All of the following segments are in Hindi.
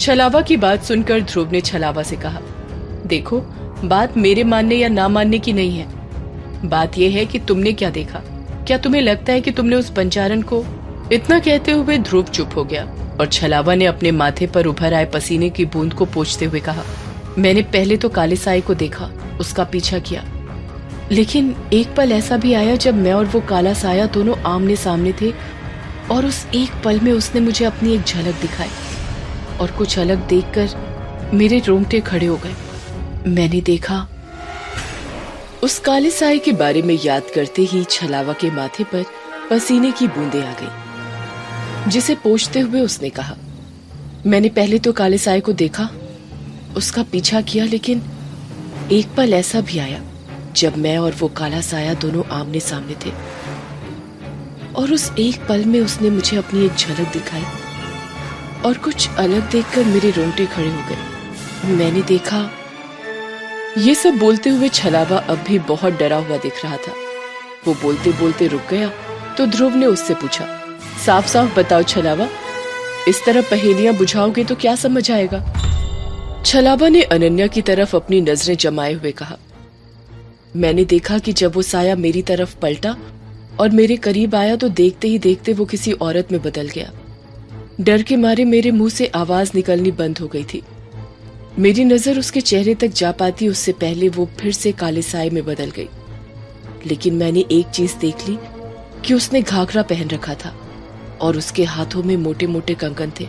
छलावा की बात सुनकर ध्रुव ने छलावा से कहा, देखो, बात मेरे मानने या ना मानने की नहीं है। बात यह है कि तुमने क्या देखा। क्या तुम्हें लगता है कि तुमने उस बंजारन को? इतना कहते हुए ध्रुव चुप हो गया और छलावा ने अपने माथे पर उभर आए पसीने की बूंद को पोंछते हुए कहा, मैंने पहले तो काले साए को देखा, उसका पीछा किया, लेकिन एक पल ऐसा भी आया जब मैं और वो काला साया दोनों आमने सामने थे और उस एक पल में उसने मुझे अपनी एक झलक दिखाई और कुछ अलग देखकर मेरे रोंगटे खड़े हो गए। मैंने देखा। उस काले साए के बारे में याद करते ही छलावा के माथे पर पसीने की बूंदें आ गई, जिसे पोंछते हुए उसने कहा, मैंने पहले तो काले साए को देखा, उसका पीछा किया, लेकिन एक पल ऐसा भी आया जब मैं और वो काला साया दोनों आमने सामने थे और उस एक पल में उसने मुझे अपनी एक झलक दिखाई और कुछ अलग देखकर मेरे रोंगटे खड़े हो गए। मैंने देखा। ये सब बोलते हुए छलावा अब भी बहुत डरा हुआ दिख रहा था। वो बोलते बोलते रुक गया तो ध्रुव ने उससे पूछा, साफ साफ बताओ छलावा, इस तरह पहेलियां बुझाओगे तो क्या समझ आएगा? छलावा ने अनन्या की तरफ अपनी नजरें जमाए हुए कहा, मैंने देखा कि जब वो साया मेरी तरफ पलटा और मेरे करीब आया तो देखते ही देखते वो किसी औरत में बदल गया। डर के मारे मेरे मुंह से आवाज निकलनी बंद हो गई थी। मेरी नजर उसके चेहरे तक जा पाती उससे पहले वो फिर से काले साए में बदल गई। लेकिन मैंने एक चीज देख ली कि उसने घाघरा पहन रखा था और उसके हाथों में मोटे मोटे कंगन थे।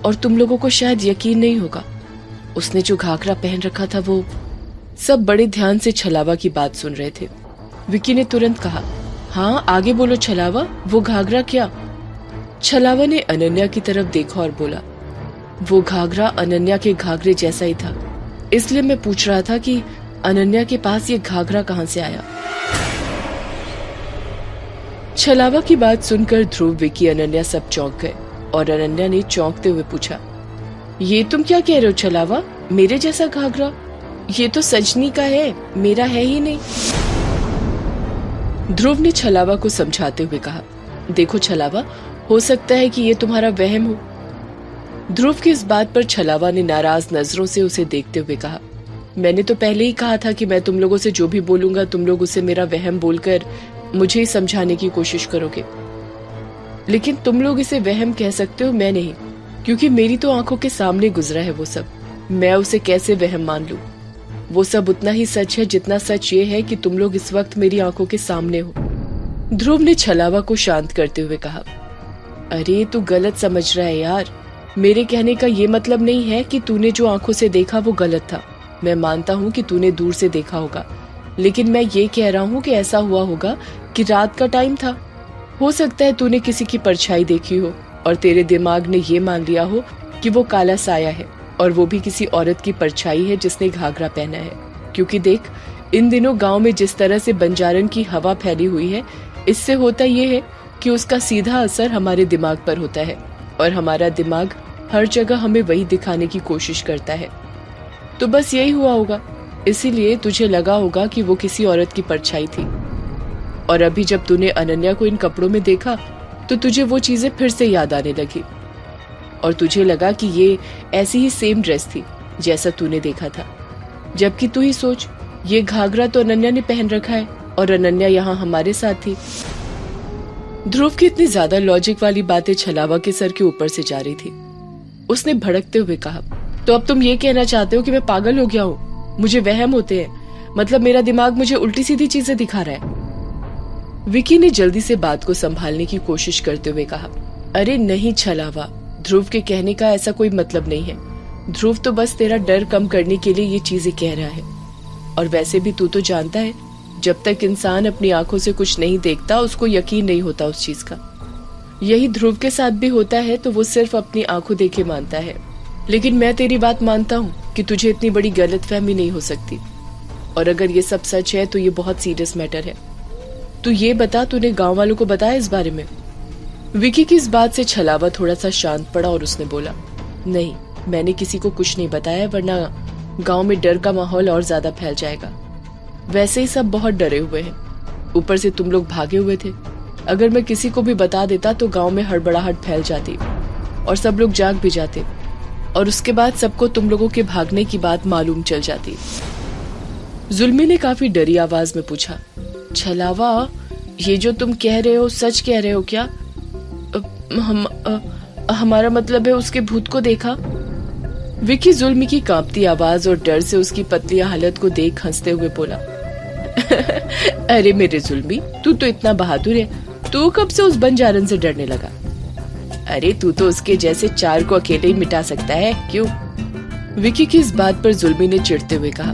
और तुम लोगों को शायद यकीन नहीं होगा, उसने जो घाघरा पहन रखा था वो। सब बड़े ध्यान से छलावा की बात सुन रहे थे। विकी ने तुरंत कहा, हाँ आगे बोलो छलावा, वो घाघरा क्या? छलावा ने अनन्या की तरफ देखा और बोला, वो घाघरा अनन्या के घाघरे जैसा ही था, इसलिए मैं पूछ रहा था कि अनन्या के पास ये घाघरा कहाँ से आया। छलावा की बात सुनकर ध्रुव, विकी, अनन्या सब चौंक गए और अनन्या ने चौंकते हुए पूछा, ये तुम क्या कह रहे हो छलावा, मेरे जैसा घाघरा? ये तो सजनी का है, मेरा है ही नहीं। ध्रुव ने छलावा को समझाते हुए कहा, देखो छलावा, हो सकता है कि ये तुम्हारा वहम हो। ध्रुव की इस बात पर छलावा ने नाराज नजरों से उसे देखते हुए कहा, मैंने तो पहले ही कहा था कि मैं तुम लोगों से जो भी बोलूंगा तुम लोग उसे मेरा वहम बोलकर मुझे ही समझाने की कोशिश करोगे। लेकिन तुम लोग इसे वहम कह सकते हो, मैं नहीं, क्योंकि मेरी तो आंखों के सामने गुजरा है वो सब। मैं उसे कैसे वहम मान लूं? वो सब उतना ही सच है जितना सच ये है कि तुम लोग इस वक्त मेरी आंखों के सामने हो। ध्रुव ने छलावा को शांत करते हुए कहा, अरे तू गलत समझ रहा है यार, मेरे कहने का ये मतलब नहीं है कि तूने जो आंखों से देखा वो गलत था। मैं मानता हूँ कि तूने दूर से देखा होगा, लेकिन मैं ये कह रहा हूँ कि ऐसा हुआ होगा कि रात का टाइम था। हो सकता है तूने किसी की परछाई देखी हो और तेरे दिमाग ने ये मान लिया हो कि वो काला साया है और वो भी किसी औरत की परछाई है जिसने घाघरा पहना है। क्योंकि देख, इन दिनों गांव में जिस तरह से बंजारन की हवा फैली हुई है, इससे होता ये है कि उसका सीधा असर हमारे दिमाग पर होता है और हमारा दिमाग हर जगह हमें वही दिखाने की कोशिश करता है। तो बस यही हुआ होगा, इसीलिए तुझे लगा होगा कि वो किसी औरत की परछाई थी। और अभी जब तूने अनन्या को इन कपड़ों में देखा तो तुझे वो चीजें फिर से याद आने लगी और तुझे लगा कि ये ऐसी ही सेम ड्रेस थी जैसा तूने देखा था। जबकि तू ही सोच, ये घाघरा तो अनन्या ने पहन रखा है और अनन्या यहाँ हमारे साथ थी। ध्रुव की इतनी ज्यादा लॉजिक वाली बातें छलावा के सर के ऊपर से जा रही थी। उसने भड़कते हुए कहा, तो अब तुम ये कहना चाहते हो कि मैं पागल हो गया हूँ? मुझे वहम होते हैं, मतलब मेरा दिमाग मुझे उल्टी सीधी चीजें दिखा रहा है। विकी ने जल्दी से बात को संभालने की कोशिश करते हुए कहा, अरे नहीं छलावा, ध्रुव के कहने का ऐसा कोई मतलब नहीं है। ध्रुव तो बस तेरा डर कम करने के लिए ये चीजें कह रहा है। और वैसे भी तू तो जानता है, जब तक इंसान अपनी आंखों से कुछ नहीं देखता उसको यकीन नहीं होता उस चीज का। यही ध्रुव के साथ भी होता है, तो वो सिर्फ अपनी आंखों देखे मानता है। लेकिन मैं तेरी बात मानता हूँ कि तुझे इतनी बड़ी गलतफहमी नहीं हो सकती। और अगर ये सब सच है तो ये बहुत सीरियस मैटर है। तू ये बता, तूने गांव वालों को बताया इस बारे में? विकी की इस बात से छलावा थोड़ा सा शांत पड़ा और उसने बोला, नहीं, मैंने किसी को कुछ नहीं बताया, वरना गांव में डर का माहौल और ज्यादा फैल जाएगा। वैसे ही सब बहुत डरे हुए हैं, ऊपर से तुम लोग भागे हुए थे। अगर मैं किसी को भी बता देता तो गांव में हड़बड़ाहट फैल जाती और सब लोग जाग भी जाते। और उसके बाद सबको तुम लोगों के भागने की बात मालूम चल जाती। जुल्मी ने काफी डरी आवाज में पूछा, छलावा, ये जो तुम कह रहे हो सच कह रहे हो क्या? हमारा मतलब है उसके भूत को देखा। विकी जुल्मी की कांपती आवाज और डर से उसकी पतली हालत को देख हंसते हुए बोला, अरे मेरे जुल्मी, तू तो इतना बहादुर है, तू कब से उस बंजारन से डरने लगा? अरे तू तो उसके जैसे 4 को अकेले ही मिटा सकता है, क्यों? विकी की इस बात पर जुल्मी ने चिढ़ते हुए कहा,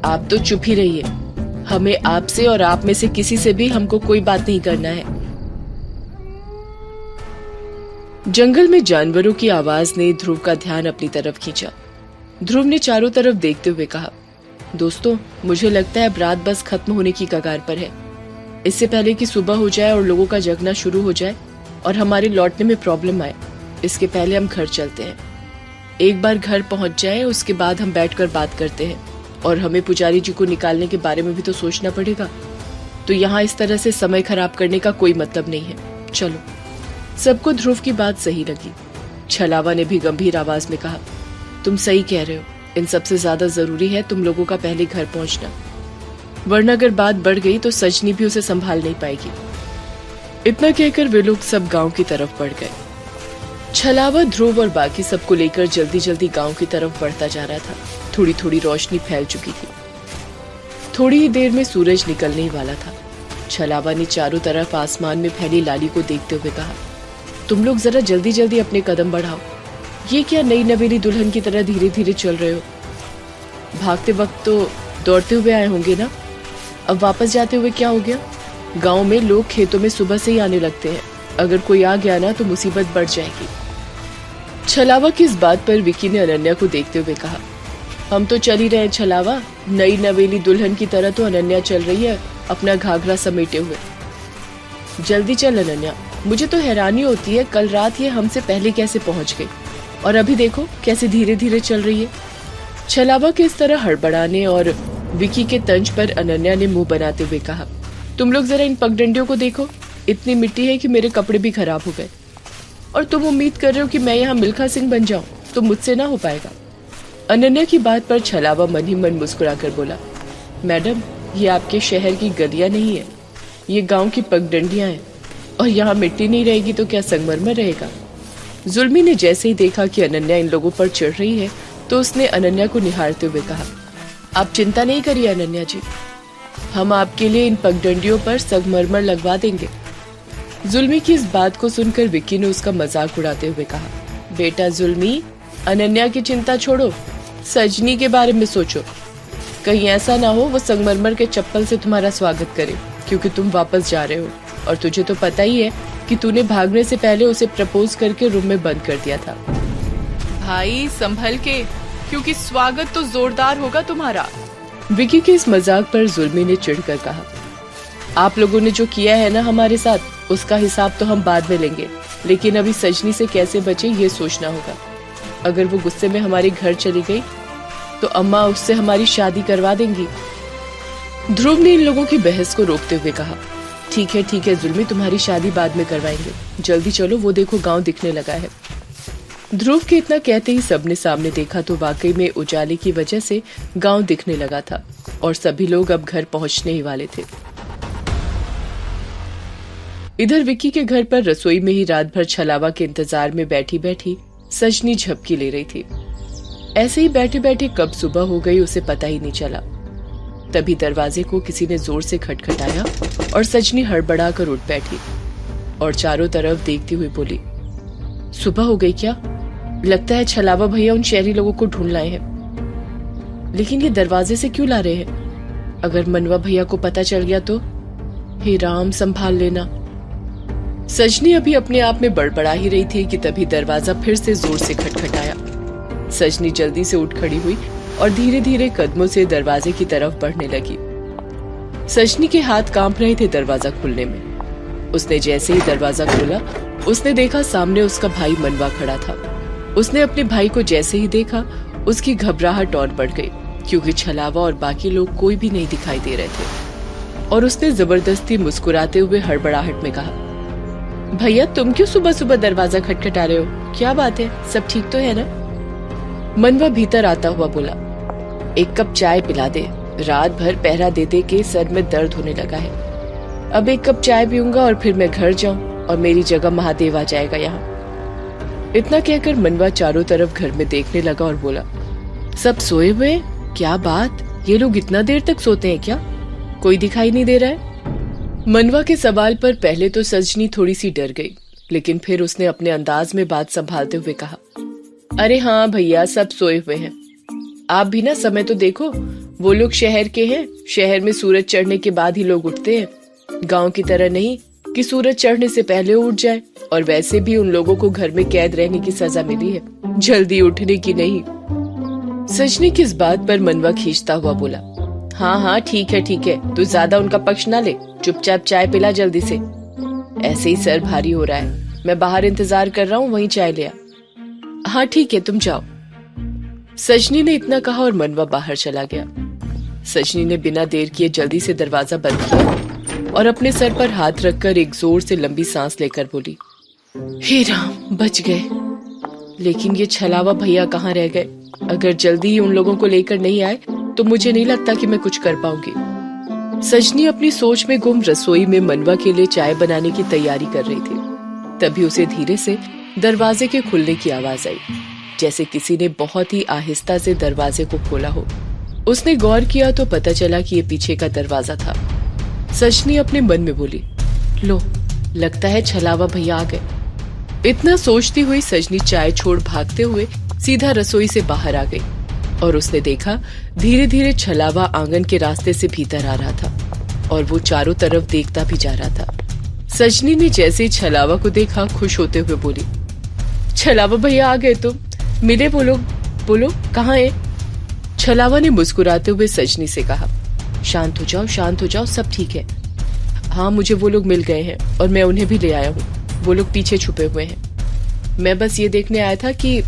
आप तो चुप ही रहिए, हमें आपसे और आप में से किसी से भी हमको कोई बात नहीं करना है। जंगल में जानवरों की आवाज ने ध्रुव का ध्यान अपनी तरफ खींचा। ध्रुव ने चारों तरफ देखते हुए कहा, दोस्तों, मुझे लगता है अब रात बस खत्म होने की कगार पर है। इससे पहले कि सुबह हो जाए और लोगों का जगना शुरू हो जाए और हमारे लौटने में प्रॉब्लम आए, इसके पहले हम घर चलते हैं। एक बार घर पहुंच जाए उसके बाद हम बैठकर बात करते हैं, और हमें पुजारी जी को निकालने के बारे में भी तो सोचना पड़ेगा। तो यहाँ इस तरह से समय खराब करने का कोई मतलब नहीं है, चलो। सबको ध्रुव की बात सही लगी। छलावा ने भी गंभीर आवाज में कहा, तुम सही कह रहे हो, इन सबसे ज्यादा जरूरी है तुम लोगों का पहले घर पहुंचना, वरना अगर बात बढ़ गई तो सजनी भी उसे संभाल नहीं पाएगी। इतना कहकर वे लोग सब गांव की तरफ बढ़ गए। छलावा, ध्रुव और बाकी सबको लेकर जल्दी जल्दी गांव की तरफ बढ़ता जा रहा था। थोड़ी थोड़ी रोशनी फैल चुकी थी। थोड़ी ही देर में सूरज निकलने ही वाला था। छलावा ने चारों तरफ आसमान में फैली लाली को देखते हुए कहा, तुम लोग जरा जल्दी जल्दी अपने कदम बढ़ाओ। ये क्या नई नवेली दुल्हन की तरह धीरे धीरे चल रहे हो? भागते वक्त तो दौड़ते हुए आए होंगे ना? अब वापस जाते हुए क्या हो गया? गांव में लोग खेतों में सुबह से ही आने लगते हैं, अगर कोई आ गया ना तो मुसीबत बढ़ जाएगी। छलावा की इस बात पर विकी ने अनन्या को देखते हुए कहा, हम तो चल ही रहे हैं छलावा, नई नवेली दुल्हन की तरह तो अनन्या चल रही है अपना घाघरा समेटे हुए। जल्दी चल अनन्या, मुझे तो हैरानी होती है कल रात ये हमसे पहले कैसे पहुंच गई, और अभी देखो कैसे धीरे धीरे चल रही है। छलावा के इस तरह हड़बड़ाने और विकी के तंज पर अनन्या ने मुंह बनाते हुए कहा, तुम लोग जरा इन पगडंडियों को देखो, इतनी मिट्टी है कि मेरे कपड़े भी खराब हो गए, और तुम उम्मीद कर रहे हो कि मैं यहाँ मिल्खा सिंह बन जाऊं, तो मुझसे ना हो पाएगा। अनन्या की बात पर छलावा मन ही मन मुस्कुराकर बोला, मैडम, ये आपके शहर की गलियां नहीं है, ये गांव की पगडंडियां हैं, और यहाँ मिट्टी नहीं रहेगी तो क्या संगमरमर रहेगा? जुल्मी ने जैसे ही देखा कि अनन्या इन लोगों पर चढ़ रही है तो उसने अनन्या को निहारते हुए कहा, आप चिंता नहीं करिए अनन्या जी, हम आपके लिए इन पगडंडियों पर संगमरमर लगवा देंगे। जुल्मी की इस बात को सुनकर विक्की ने उसका मजाक उड़ाते हुए कहा, बेटा जुल्मी, अनन्या की चिंता छोड़ो, सजनी के बारे में सोचो, कहीं ऐसा ना हो वो संगमरमर के चप्पल से तुम्हारा स्वागत करे, क्योंकि तुम वापस जा रहे हो, और तुझे तो पता ही है कि तूने भागने से पहले उसे प्रपोज करके रूम में बंद कर दिया था। भाई संभल के, क्योंकि स्वागत तो जोरदार होगा तुम्हारा। विकी के इस मजाक पर जुल्मी ने चिढ़कर कहा, आप लोगों ने जो किया है ना हमारे साथ, उसका हिसाब तो हम बाद में लेंगे, लेकिन अभी सजनी से कैसे बचे ये सोचना होगा। अगर वो गुस्से में हमारे घर चली गई तो अम्मा उससे हमारी शादी करवा देंगी। ध्रुव ने इन लोगों की बहस को रोकते हुए कहा, ठीक है जुल्मी, तुम्हारी शादी बाद में करवाएंगे, जल्दी चलो, वो देखो गांव दिखने लगा है। ध्रुव के इतना कहते ही सबने सामने देखा तो वाकई में उजाले की वजह से गांव दिखने लगा था, और सभी लोग अब घर पहुंचने ही वाले थे। इधर विक्की के घर पर रसोई में ही रात भर छलावा के इंतजार में बैठी बैठी सजनी झपकी ले रही थी। ऐसे ही बैठे बैठे कब सुबह हो गई उसे पता ही नहीं चला। तभी दरवाजे को किसी ने जोर से खटखटाया और सजनी हड़बड़ा कर उठ बैठी और चारों तरफ देखती हुई बोली, सुबह हो गई क्या? लगता है छलावा भैया उन शहरी लोगों को ढूंढ लाए हैं, लेकिन ये दरवाजे से क्यों ला रहे हैं? अगर मनवा भैया को पता चल गया तो? हे राम, संभाल लेना। सजनी अभी अपने आप में बड़बड़ा ही रही थी कि तभी दरवाजा फिर से जोर से खटखटाया। सजनी जल्दी से उठ खड़ी हुई और धीरे धीरे कदमों से दरवाजे की तरफ बढ़ने लगी। सजनी के हाथ कांप रहे थे दरवाजा खुलने में। उसने जैसे ही दरवाजा खोला, उसने देखा सामने उसका भाई मनवा खड़ा था। उसने अपने भाई को जैसे ही देखा, उसकी घबराहट और बढ़ गई, क्योंकि छलावा और बाकी लोग कोई भी नहीं दिखाई दे रहे थे। और उसने जबरदस्ती मुस्कुराते हुए हड़बड़ाहट में कहा, भैया तुम क्यों सुबह सुबह दरवाजा खटखटा रहे हो? क्या बात है, सब ठीक तो है ना? मनवा भीतर आता हुआ बोला, एक कप चाय पिला दे, रात भर पहरा दे दे के सर में दर्द होने लगा है। अब एक कप चाय पीऊंगा और फिर मैं घर जाऊं और मेरी जगह महादेव आ जाएगा यहाँ। इतना कहकर मनवा चारों तरफ घर में देखने लगा और बोला, सब सोए हुए? क्या बात, ये लोग इतना देर तक सोते हैं क्या? कोई दिखाई नहीं दे रहा है? मनवा के सवाल पर पहले तो सजनी थोड़ी सी डर गई, लेकिन फिर उसने अपने अंदाज में बात संभालते हुए कहा, अरे हाँ भैया, सब सोए हुए हैं। आप भी ना समय तो देखो, वो लोग शहर के हैं, शहर में सूरज चढ़ने के बाद ही लोग उठते हैं, गांव की तरह नहीं कि सूरज चढ़ने से पहले उठ जाए। और वैसे भी उन लोगों को घर में कैद रहने की सजा मिली है, जल्दी उठने की नहीं। सजनी की इस बात पर मनवा खींचता हुआ बोला, हाँ हाँ ठीक है, तू ज्यादा उनका पक्ष ना ले, चुपचाप चाय पिला जल्दी से। ऐसे ही सर भारी हो रहा है, मैं बाहर इंतजार कर रहा हूँ, वहीं चाय ले आ। हाँ ठीक है, तुम जाओ। सजनी ने इतना कहा और मनवा बाहर चला गया। सजनी ने बिना देर किए जल्दी से दरवाजा बंद किया और अपने सर पर हाथ रखकर एक जोर से लंबी सांस लेकर बोली, हे राम, बच गए। लेकिन ये छलावा भैया कहाँ रह गए? अगर जल्दी ही उन लोगों को लेकर नहीं आए तो मुझे नहीं लगता कि मैं कुछ कर पाऊंगी। सजनी अपनी सोच में गुम रसोई में मनवा के लिए चाय बनाने की तैयारी कर रही थी। तभी उसे धीरे से दरवाजे के खुलने की आवाज आई, जैसे किसी ने बहुत ही आहिस्ता से दरवाजे को खोला हो। उसने गौर किया तो पता चला कि ये पीछे का दरवाजा था। सजनी अपने मन में बोली, लो, लगता है छलावा भैया आ गए। इतना सोचती हुई सजनी चाय छोड़ भागते हुए सीधा रसोई से बाहर आ गई और उसने देखा धीरे धीरे छलावा आंगन के रास्ते से भीतर आ रहा था और वो चारों तरफ देखता भी जा रहा था। सजनी ने जैसे ही छलावा को देखा खुश होते हुए बोली, छलावा भैया आ गए तुम, मिले? बोलो कहाँ है? छलावा ने मुस्कुराते हुए सजनी से कहा, शांत हो जाओ, सब ठीक है। हाँ, मुझे वो लोग मिल गए हैं और मैं उन्हें भी ले आया हूँ। वो लोग पीछे छुपे हुए हैं। मैं बस ये देखने आया था कि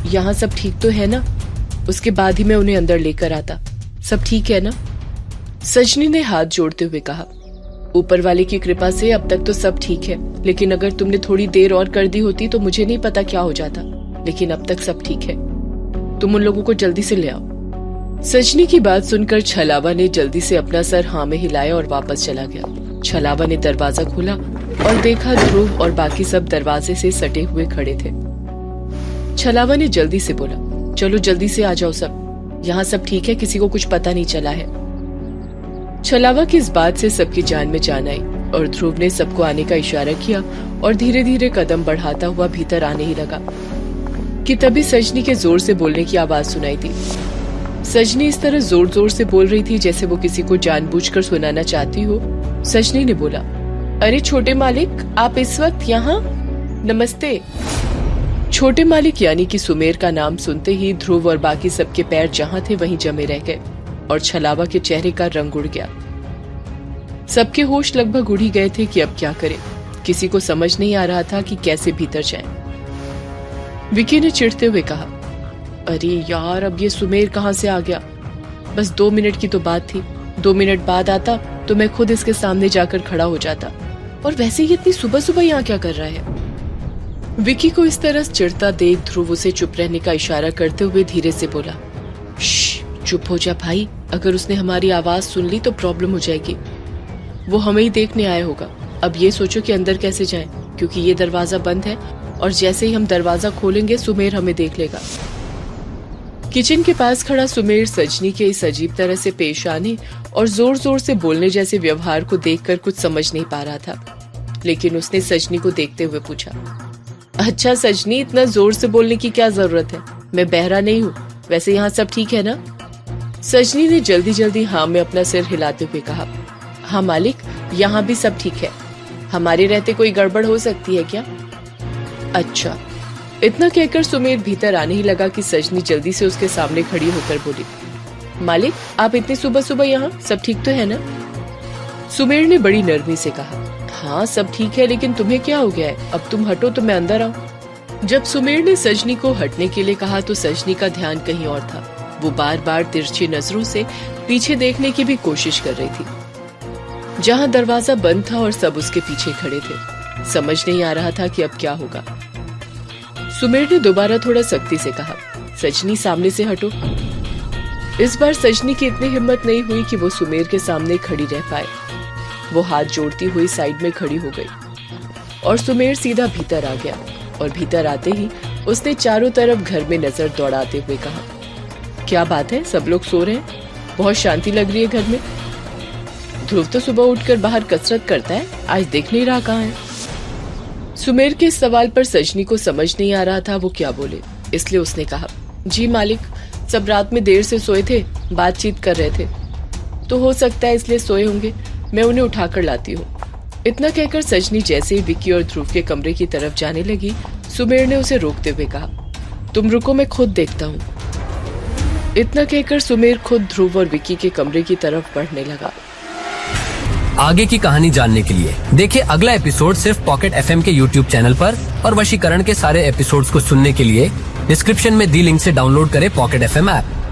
यहाँ सब ठीक तो है ना, उसके बाद ही मैं उन्हें अंदर लेकर आता। सब ठीक है ना? सजनी ने हाथ जोड़ते हुए कहा, ऊपर वाले की कृपा से अब तक तो सब ठीक है, लेकिन अगर तुमने थोड़ी देर और कर दी होती तो मुझे नहीं पता क्या हो जाता, लेकिन अब तक सब ठीक है। तुम उन लोगों को जल्दी से ले आओ। सजनी की बात सुनकर छलावा ने जल्दी से अपना सर हाँ में हिलाया और वापस चला गया। छलावा ने दरवाजा खोला और देखा ध्रुव और बाकी सब दरवाजे से सटे हुए खड़े थे। छलावा ने जल्दी से बोला, चलो जल्दी से आ जाओ सब, यहाँ सब ठीक है, किसी को कुछ पता नहीं चला है। छलावा की इस बात से सबकी जान में जान आई और ध्रुव ने सबको आने का इशारा किया और धीरे धीरे कदम बढ़ाता हुआ भीतर आने ही लगा कि तभी सजनी के जोर से बोलने की आवाज सुनाई दी। सजनी इस तरह जोर जोर से बोल रही थी जैसे वो किसी को जानबूझकर सुनाना चाहती हो। सजनी ने बोला, अरे छोटे मालिक, आप इस वक्त यहाँ? नमस्ते। छोटे मालिक यानी कि सुमेर का नाम सुनते ही ध्रुव और बाकी सबके पैर जहाँ थे वहीं जमे रह गए और छलावा के चेहरे का रंग उड़ गया। सबके होश लगभग उड़ ही गए थे कि अब क्या करें। किसी को समझ नहीं आ रहा था कि कैसे भीतर जाएं। विकी ने चिढ़ते हुए कहा, अरे यार, अब ये सुमेर कहाँ से आ गया? बस 2 मिनट की तो बात थी, 2 मिनट बाद आता तो मैं खुद इसके सामने जाकर खड़ा हो जाता। और वैसे ये इतनी सुबह सुबह यहाँ क्या कर रहा है? विकी को इस तरह चिढ़ता देख ध्रुव उसे चुप रहने का इशारा करते हुए धीरे से बोला, चुप हो जा भाई, अगर उसने हमारी आवाज सुन ली तो प्रॉब्लम हो जाएगी। वो हमें ही देखने आया होगा। अब ये सोचो कि अंदर कैसे जाएं, क्योंकि ये दरवाजा बंद है और जैसे ही हम दरवाजा खोलेंगे सुमेर हमें देख लेगा। किचन के पास खड़ा सुमेर सजनी के इस अजीब तरह से पेश आने और जोर जोर से बोलने जैसे व्यवहार को देखकर कुछ समझ नहीं पा रहा था, लेकिन उसने सजनी को देखते हुए पूछा, अच्छा सजनी, इतना जोर से बोलने की क्या जरूरत है? मैं बहरा नहीं हूँ, वैसे यहाँ सब ठीक है ना? सजनी ने जल्दी जल्दी हाँ में अपना सिर हिलाते हुए कहा, हाँ मालिक, यहाँ भी सब ठीक है। हमारे रहते कोई गड़बड़ हो सकती है क्या? अच्छा। इतना कहकर सुमेर भीतर आने ही लगा कि सजनी जल्दी से उसके सामने खड़ी होकर बोली, मालिक, आप इतनी सुबह सुबह यहाँ, सब ठीक तो है ना? सुमेर ने बड़ी नरमी से कहा, हाँ सब ठीक है, लेकिन तुम्हें क्या हो गया है? अब तुम हटो तो मैं अंदर आऊं। जब सुमेर ने सजनी को हटने के लिए कहा तो सजनी का ध्यान कहीं और था। वो बार बार तिरछी नजरों से पीछे देखने की भी कोशिश कर रही थी, जहाँ दरवाजा बंद था और सब उसके पीछे खड़े थे। समझ नहीं आ रहा था कि अब क्या होगा। सुमेर ने दोबारा थोड़ा सख्ती से कहा, सजनी सामने से हटो। इस बार सजनी की इतनी हिम्मत नहीं हुई कि वो सुमेर के सामने खड़ी रह पाए। वो हाथ जोड़ती हुई साइड में खड़ी हो गई और सुमेर सीधा भीतर आ गया। और भीतर आते ही उसने चारों तरफ घर में नजर दौड़ाते हुए कहा, क्या बात है, सब लोग सो रहे हैं? बहुत शांति लग रही है घर में। ध्रुव तो सुबह उठकर बाहर कसरत करता है, आज देख नहीं रहा कहाँ है। सुमेर के इस सवाल पर सजनी को समझ नहीं आ रहा था वो क्या बोले, इसलिए उसने कहा, जी मालिक, सब रात में देर से सोए थे, बातचीत कर रहे थे, तो हो सकता है इसलिए सोए होंगे, मैं उन्हें उठाकर लाती हूँ। इतना कहकर सजनी जैसे ही विक्की और ध्रुव के कमरे की तरफ जाने लगी, सुमेर ने उसे रोकते हुए कहा, तुम रुको, मैं खुद देखता हूँ। इतना कहकर सुमेर खुद ध्रुव और विक्की के कमरे की तरफ बढ़ने लगा। आगे की कहानी जानने के लिए देखिए अगला एपिसोड सिर्फ पॉकेट FM के YouTube चैनल पर, और वशीकरण के सारे एपिसोड्स को सुनने के लिए डिस्क्रिप्शन में दी लिंक से डाउनलोड करें पॉकेट FM ऐप।